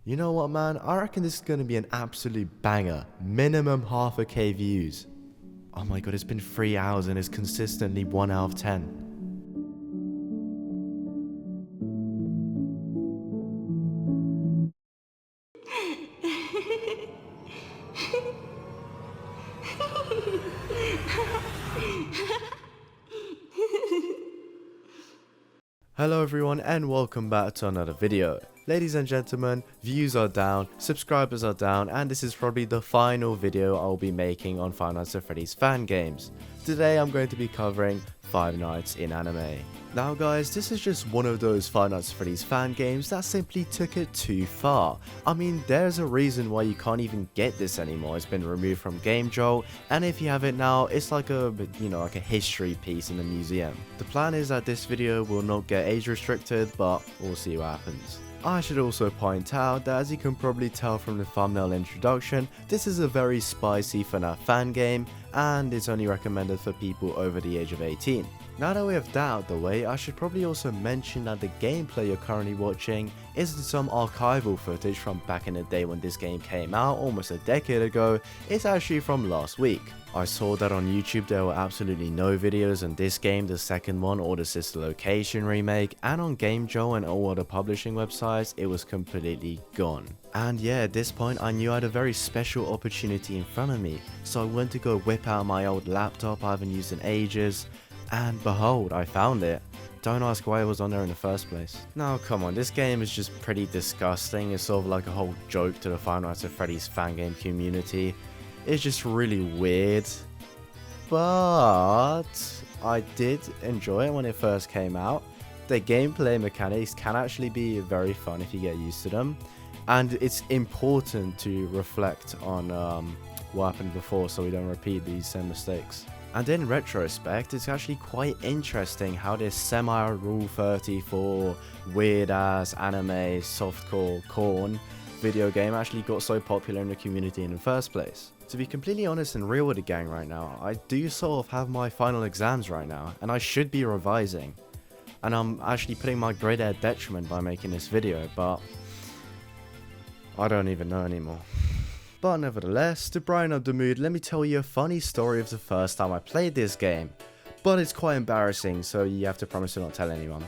You know what, man? I reckon this is going to be an absolute banger. Minimum half a K views. Oh my god, it's been 3 hours and it's consistently 1 out of 10. Hello everyone and welcome back to another video. Ladies and gentlemen, views are down, subscribers are down, and this is probably the final video I'll be making on Five Nights at Freddy's fan games. Today I'm going to be covering Five Nights in Anime. Now guys, this is just one of those Five Nights at Freddy's fan games that simply took it too far. I mean, there's a reason why you can't even get this anymore. It's been removed from Gamejolt, and if you have it now, it's like a, like a history piece in the museum. The plan is that this video will not get age restricted, but we'll see what happens. I should also point out that, as you can probably tell from the thumbnail introduction, this is a very spicy FNaF fan game, and it's only recommended for people over the age of 18. Now that we have that out of the way, I should probably also mention that the gameplay you're currently watching is some archival footage from back in the day when this game came out, almost a decade ago. It's actually from last week. I saw that on YouTube there were absolutely no videos on this game, the second one, or the Sister Location remake, and on Gamejolt and all other publishing websites it was completely gone. And yeah, at this point I knew I had a very special opportunity in front of me, so I went to go whip out my old laptop I haven't used in ages, and behold, I found it. Don't ask why it was on there in the first place. Now come on, this game is just pretty disgusting. It's sort of like a whole joke to the Five Nights at Freddy's fan game community. It's just really weird, but I did enjoy it when it first came out. The gameplay mechanics can actually be very fun if you get used to them, and it's important to reflect on what happened before so we don't repeat these same mistakes. And in retrospect, it's actually quite interesting how this semi-Rule 34 weird-ass anime softcore corn video game actually got so popular in the community in the first place. To be completely honest and real with the gang right now, I do sort of have my final exams right now, and I should be revising. And I'm actually putting my grade at detriment by making this video, but I don't even know anymore. But nevertheless, to brighten up the mood, let me tell you a funny story of the first time I played this game. But it's quite embarrassing, so you have to promise to not tell anyone.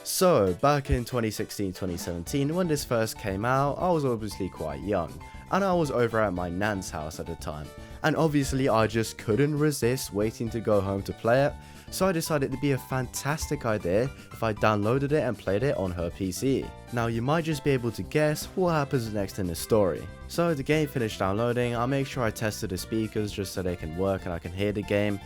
So, back in 2016-2017, when this first came out, I was obviously quite young, and I was over at my nan's house at the time. And obviously I just couldn't resist waiting to go home to play it, so I decided it'd be a fantastic idea if I downloaded it and played it on her PC. Now you might just be able to guess what happens next in the story. So the game finished downloading, I make sure I tested the speakers just so they can work and I can hear the game.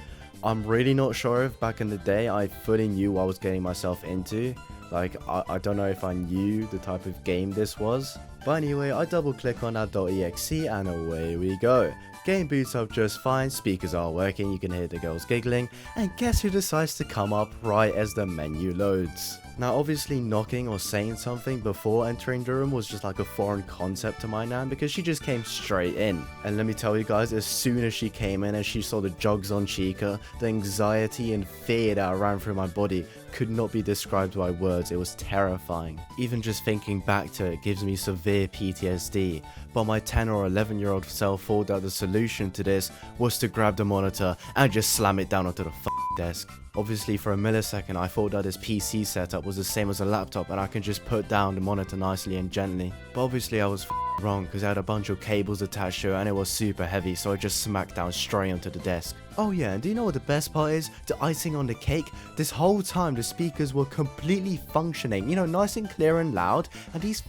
I'm really not sure if back in the day I fully knew what I was getting myself into. Like, I don't know if I knew the type of game this was. But anyway, I double click on that .exe and away we go. Game boots up just fine, speakers are working, you can hear the girls giggling, and guess who decides to come up right as the menu loads. Now obviously knocking or saying something before entering the room was just like a foreign concept to my nan because she just came straight in. And let me tell you guys, as soon as she came in and she saw the jugs on Chica, the anxiety and fear that ran through my body could not be described by words. It was terrifying. Even just thinking back to it gives me severe PTSD, but my 10 or 11-year-old self thought that the solution to this was to grab the monitor and just slam it down onto the desk. Obviously for a millisecond I thought that this PC setup was the same as a laptop and I can just put down the monitor nicely and gently. But obviously I was wrong because I had a bunch of cables attached to it and it was super heavy, so I just smacked down straight onto the desk. Oh yeah, and do you know what the best part is? The icing on the cake? This whole time the speakers were completely functioning, nice and clear and loud, and these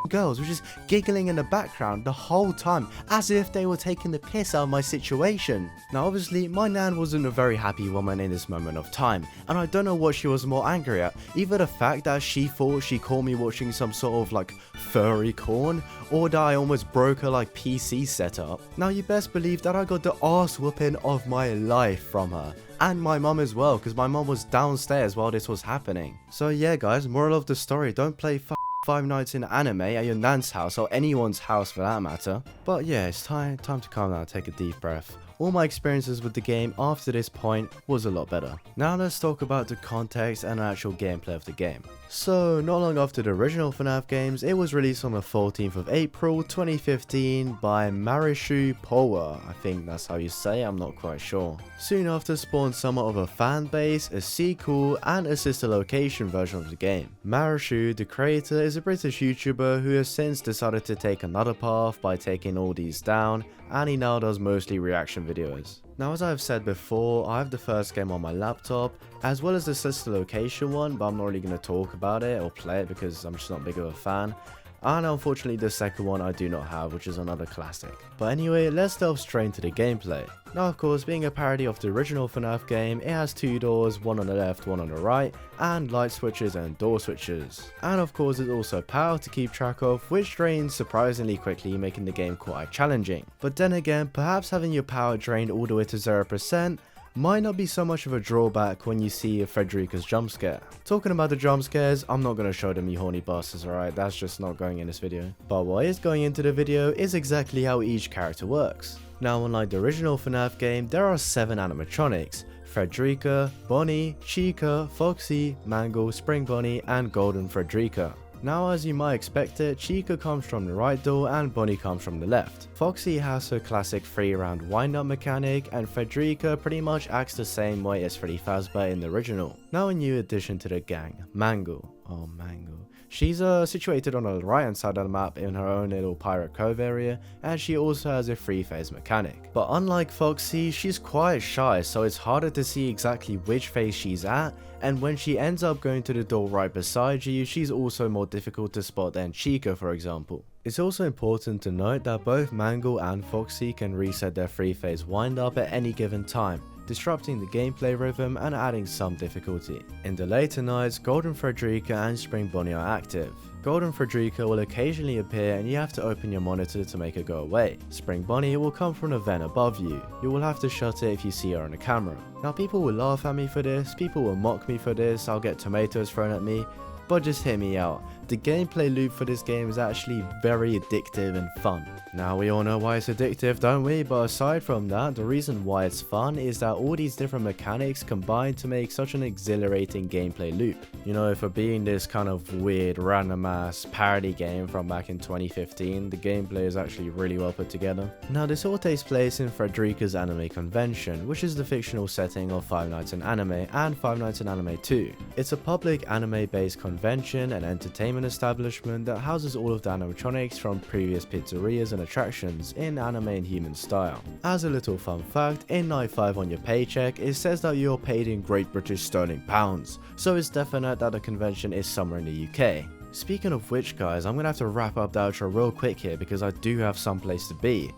girls were just giggling in the background the whole time as if they were taking the piss out of my situation. Now obviously my nan wasn't a very happy woman in this moment of time, and I don't know what she was more angry at, either the fact that she thought she caught me watching some sort of like furry corn, or that I almost broke her like PC setup. Now you best believe that I got the arse whooping of my life from her. And my mum as well, because my mum was downstairs while this was happening. So yeah guys, moral of the story, don't play Five Nights in Anime at your nan's house, or anyone's house for that matter. But yeah, it's time to calm down and take a deep breath. All my experiences with the game after this point was a lot better. Now let's talk about the context and actual gameplay of the game. So, not long after the original FNaF games, it was released on the 14th of April 2015 by Mairusu Paua. I think that's how you say it, I'm not quite sure. Soon after spawned somewhat of a fan base, a sequel, and a sister location version of the game. Mairusu, the creator, is a British YouTuber who has since decided to take another path by taking all these down, and he now does mostly reaction videos. Now, as I've said before, I have the first game on my laptop, as well as the sister location one, but I'm not really going to talk about it or play it because I'm just not big of a fan. And unfortunately the second one I do not have, which is another classic. But anyway, let's delve straight into the gameplay. Now of course, being a parody of the original FNaF game, it has two doors, one on the left, one on the right, and light switches and door switches. And of course there's also power to keep track of, which drains surprisingly quickly, making the game quite challenging. But then again, perhaps having your power drained all the way to 0% might not be so much of a drawback when you see Frederica's jump scare. Talking about the jump scares, I'm not going to show them, you horny bastards, alright, that's just not going in this video. But what is going into the video is exactly how each character works. Now, unlike the original FNaF game, there are 7 animatronics: Frederica, Bonnie, Chica, Foxy, Mangle, Spring Bonnie, and Golden Frederica. Now, as you might expect it, Chica comes from the right door and Bonnie comes from the left. Foxy has her classic 3-round wind-up mechanic, and Frederica pretty much acts the same way as Freddy Fazbear in the original. Now, a new addition to the gang, Mangle. Oh, Mangle. She's situated on the right hand side of the map in her own little pirate cove area, and she also has a 3-phase mechanic. But unlike Foxy, she's quite shy, so it's harder to see exactly which phase she's at, and when she ends up going to the door right beside you, she's also more difficult to spot than Chica, for example. It's also important to note that both Mangle and Foxy can reset their 3-phase wind up at any given time, disrupting the gameplay rhythm and adding some difficulty. In the later nights, Golden Frederica and Spring Bonnie are active. Golden Frederica will occasionally appear and you have to open your monitor to make her go away. Spring Bonnie will come from a vent above you. You will have to shut it if you see her on the camera. Now, people will laugh at me for this, people will mock me for this, I'll get tomatoes thrown at me, but just hear me out. The gameplay loop for this game is actually very addictive and fun. Now, we all know why it's addictive, don't we? But aside from that, the reason why it's fun is that all these different mechanics combine to make such an exhilarating gameplay loop. You know, for being this kind of weird, random ass parody game from back in 2015, the gameplay is actually really well put together. Now, this all takes place in Frederica's anime convention, which is the fictional setting of Five Nights in Anime and Five Nights in Anime 2. It's a public anime-based convention and entertainment establishment that houses all of the animatronics from previous pizzerias and attractions in anime and human style. As a little fun fact, in night 5 on your paycheck, it says that you're paid in Great British Sterling pounds, so it's definite that the convention is somewhere in the UK. Speaking of which, guys, I'm gonna have to wrap up the outro real quick here because I do have some place to be.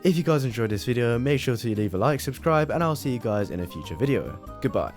If you guys enjoyed this video, make sure to leave a like, subscribe, and I'll see you guys in a future video. Goodbye.